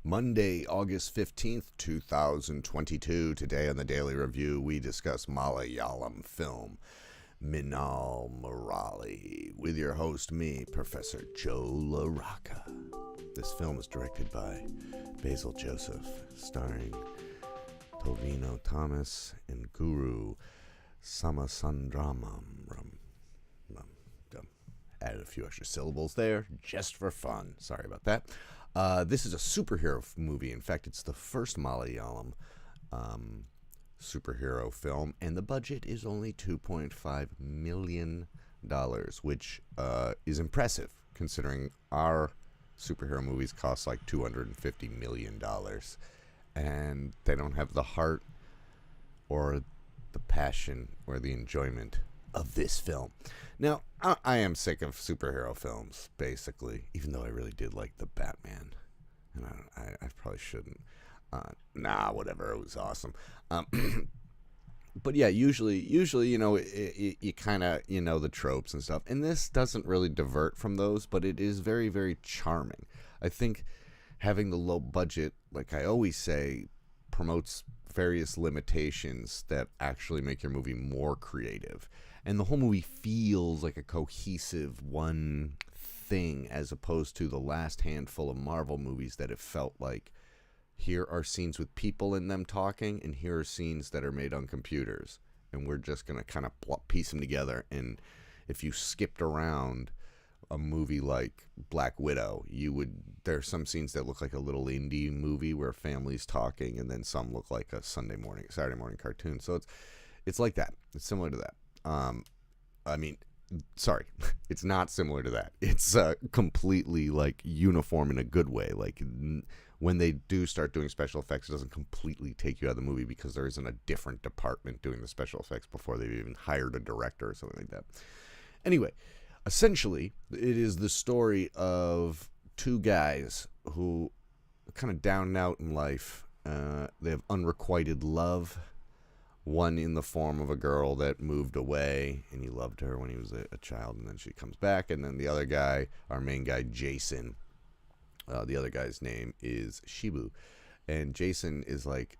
Monday, August 15th, 2022. Today on the Daily Review, we discuss Malayalam film Minnal, Murali with your host, me, Professor Joe LaRocca. This film is directed by Basil Joseph, starring Tovino Thomas and Guru Samasandramam. Added a few extra syllables there just for fun. Sorry about that. This is a superhero movie. In fact, it's the first Malayalam superhero film, and the budget is only $2.5 million, which is impressive considering our superhero movies cost like $250 million, and they don't have the heart or the passion or the enjoyment of this film. Now, I am sick of superhero films, basically, even though I really did like the Batman, and I probably shouldn't. Whatever, it was awesome. But yeah, usually, you know, you kind of, you know, the tropes and stuff, and this doesn't really divert from those, but it is very, very charming. I think having the low budget, like I always say, promotes various limitations that actually make your movie more creative. And the whole movie feels like a cohesive one thing, as opposed to the last handful of Marvel movies that have felt like, here are scenes with people in them talking, and here are scenes that are made on computers, and we're just going to kind of piece them together. And if you skipped around a movie like Black Widow, there's some scenes that look like a little indie movie where family's talking, and then some look like a Saturday morning cartoon. So it's like that. It's similar to that. Sorry, it's not similar to that. It's completely like uniform in a good way. Like when they do start doing special effects, it doesn't completely take you out of the movie because there isn't a different department doing the special effects before they've even hired a director or something like that. Anyway, essentially, it is the story of two guys who are kind of down and out in life. They have unrequited love. One in the form of a girl that moved away, and he loved her when he was a child, and then she comes back. And then the other guy, our main guy, Jason, the other guy's name is Shibu. And Jason is like,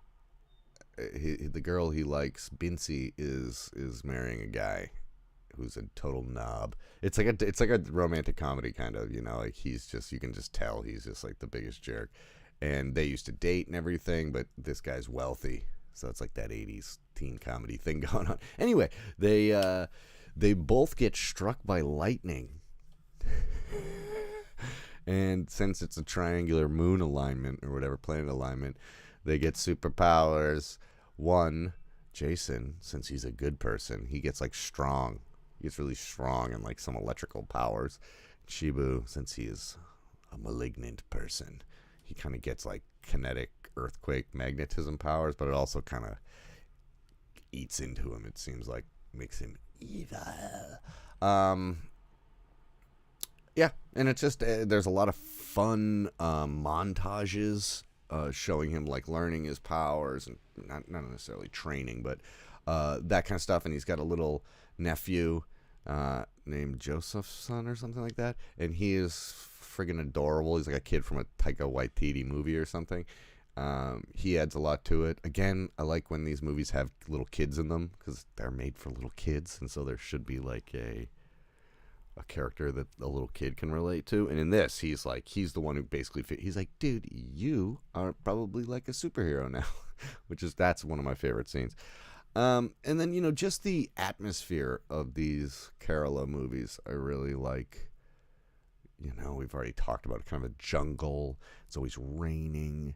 the girl he likes, Bincy, is marrying a guy who's a total knob. It's like a romantic comedy kind of, you know, like he's just, you can just tell he's just like the biggest jerk. And they used to date and everything, but this guy's wealthy. So it's like that 80s teen comedy thing going on. Anyway, they both get struck by lightning. And since it's a triangular moon alignment or whatever, planet alignment, they get superpowers. One, Jason, since he's a good person, he gets like strong. He gets really strong and like some electrical powers. Shibu, since he is a malignant person, he kind of gets like kinetic earthquake magnetism powers, but it also kind of eats into him, it seems like, makes him evil. Yeah, and it's just there's a lot of fun montages showing him like learning his powers, and not necessarily training, but that kind of stuff. And he's got a little nephew named Joseph's son or something like that, and he is friggin' adorable. He's like a kid from a Taika Waititi movie or something. He adds a lot to it. Again, I like when these movies have little kids in them because they're made for little kids, and so there should be like a character that a little kid can relate to. And in this, he's the one who basically he's like, dude, you are probably like a superhero now, that's one of my favorite scenes. And then, you know, just the atmosphere of these Kerala movies I really like. You know, we've already talked about kind of a jungle. It's always raining.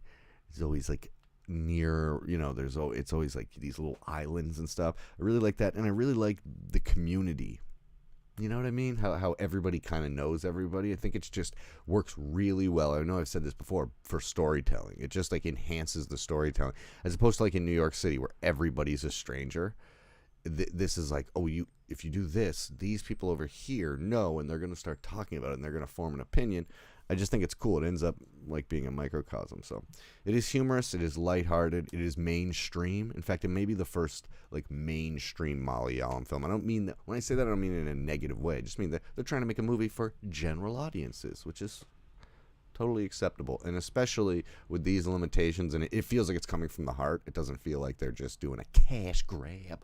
It's always like near, you know, it's always like these little islands and stuff. I really like that. And I really like the community. You know what I mean? How everybody kind of knows everybody. I think it's just works really well. I know I've said this before, for storytelling. It just like enhances the storytelling, as opposed to like in New York City where everybody's a stranger. This is like, if you do this, these people over here know, and they're going to start talking about it, and they're going to form an opinion. I just think it's cool. It ends up like being a microcosm. So it is humorous. It is lighthearted. It is mainstream. In fact, it may be the first like mainstream Malayalam film. I don't mean that when I say that, I don't mean it in a negative way. I just mean that they're trying to make a movie for general audiences, which is Totally acceptable. And especially with these limitations, and it feels like it's coming from the heart. It doesn't feel like they're just doing a cash grab.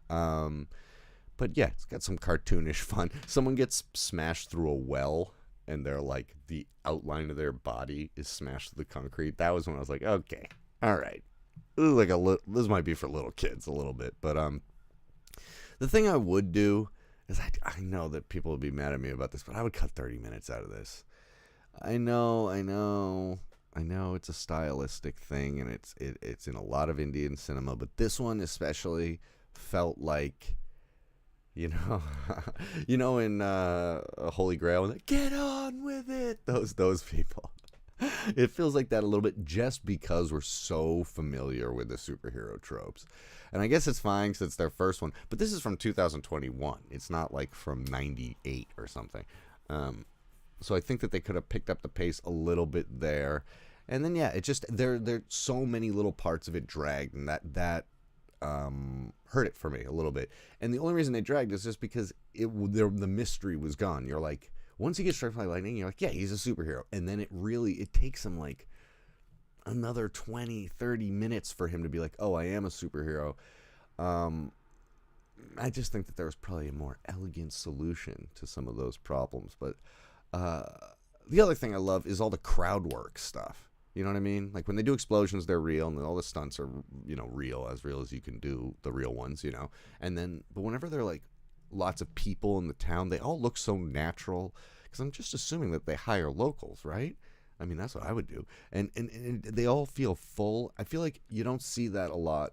But yeah, it's got some cartoonish fun. Someone gets smashed through a well, and they're like, the outline of their body is smashed through the concrete. That was when I was like, okay, all right. Like this might be for little kids a little bit. But the thing I would do is I know that people would be mad at me about this, but I would cut 30 minutes out of this. I know it's a stylistic thing, and it's in a lot of Indian cinema, but this one especially felt like, you know, in Holy Grail, and get on with it. Those people. It feels like that a little bit, just because we're so familiar with the superhero tropes. And I guess it's fine because it's their first one, but this is from 2021. It's not like from 98 or something. So I think that they could have picked up the pace a little bit there. And then, yeah, it just, there so many little parts of it dragged, and that hurt it for me a little bit. And the only reason they dragged is just because the mystery was gone. You're like, once he gets struck by lightning, you're like, yeah, he's a superhero. And then it takes him like another 20, 30 minutes for him to be like, oh, I am a superhero. I just think that there was probably a more elegant solution to some of those problems. But the other thing I love is all the crowd work stuff. You know what I mean? Like when they do explosions, they're real, and all the stunts are, real as you can do the real ones, And then, but whenever they're like lots of people in the town, they all look so natural, because I'm just assuming that they hire locals, right? I mean, that's what I would do. And they all feel full. I feel like you don't see that a lot.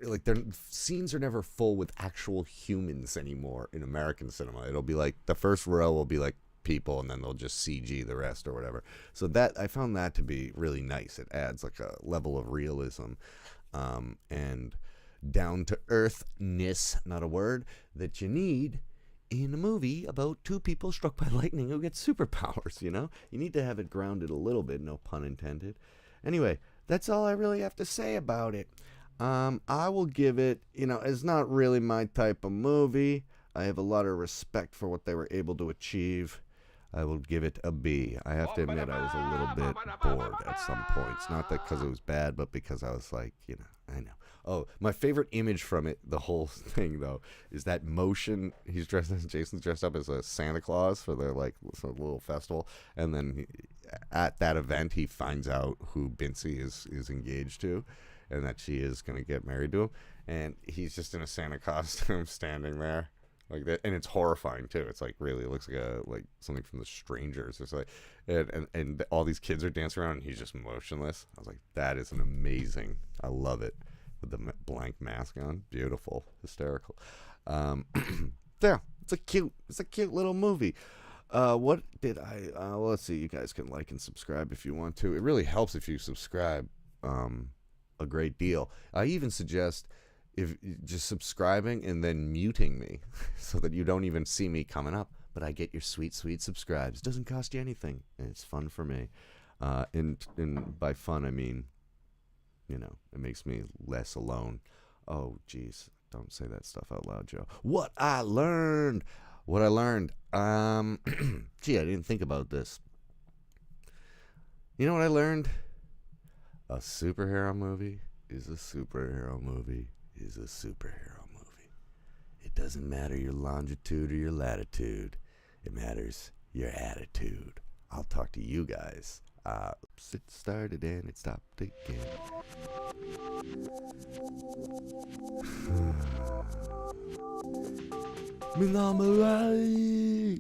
Like their scenes are never full with actual humans anymore in American cinema. It'll be like the first row will be like people, and then they'll just CG the rest or whatever. So that, I found that to be really nice. It adds like a level of realism and down to earthness, not a word, that you need in a movie about two people struck by lightning who get superpowers. You need to have it grounded a little bit, no pun intended. Anyway, that's all I really have to say about it. I will give it, it's not really my type of movie. I have a lot of respect for what they were able to achieve. I will give it a B. I have to admit, I was a little bit bored at some points. Not that because it was bad, but because I was like, I know. Oh, my favorite image from it, the whole thing, though, is that motion. Jason's dressed up as a Santa Claus for their, like, some little festival. And then at that event, he finds out who Bincy is engaged to, and that she is going to get married to him. And he's just in a Santa costume standing there. Like that, and it's horrifying too. It's like, really, it looks like something from The Strangers or something. And all these kids are dancing around, and he's just motionless. I was like, that is an amazing. I love it, with the blank mask on. Beautiful, hysterical. Yeah, it's a cute little movie. What did I? Well, let's see. You guys can like and subscribe if you want to. It really helps if you subscribe. A great deal. I even suggest, if just subscribing and then muting me so that you don't even see me coming up, but I get your sweet subscribes. Doesn't cost you anything, and it's fun for me. And by fun, I mean, it makes me less alone. Oh, geez, don't say that stuff out loud, Joe. What I learned. Gee, I didn't think about this. You know what I learned? A superhero movie is a superhero movie. Is a superhero movie. It doesn't matter your longitude or your latitude. It matters your attitude. I'll talk to you guys. It started and it stopped again. Minnal, Murali.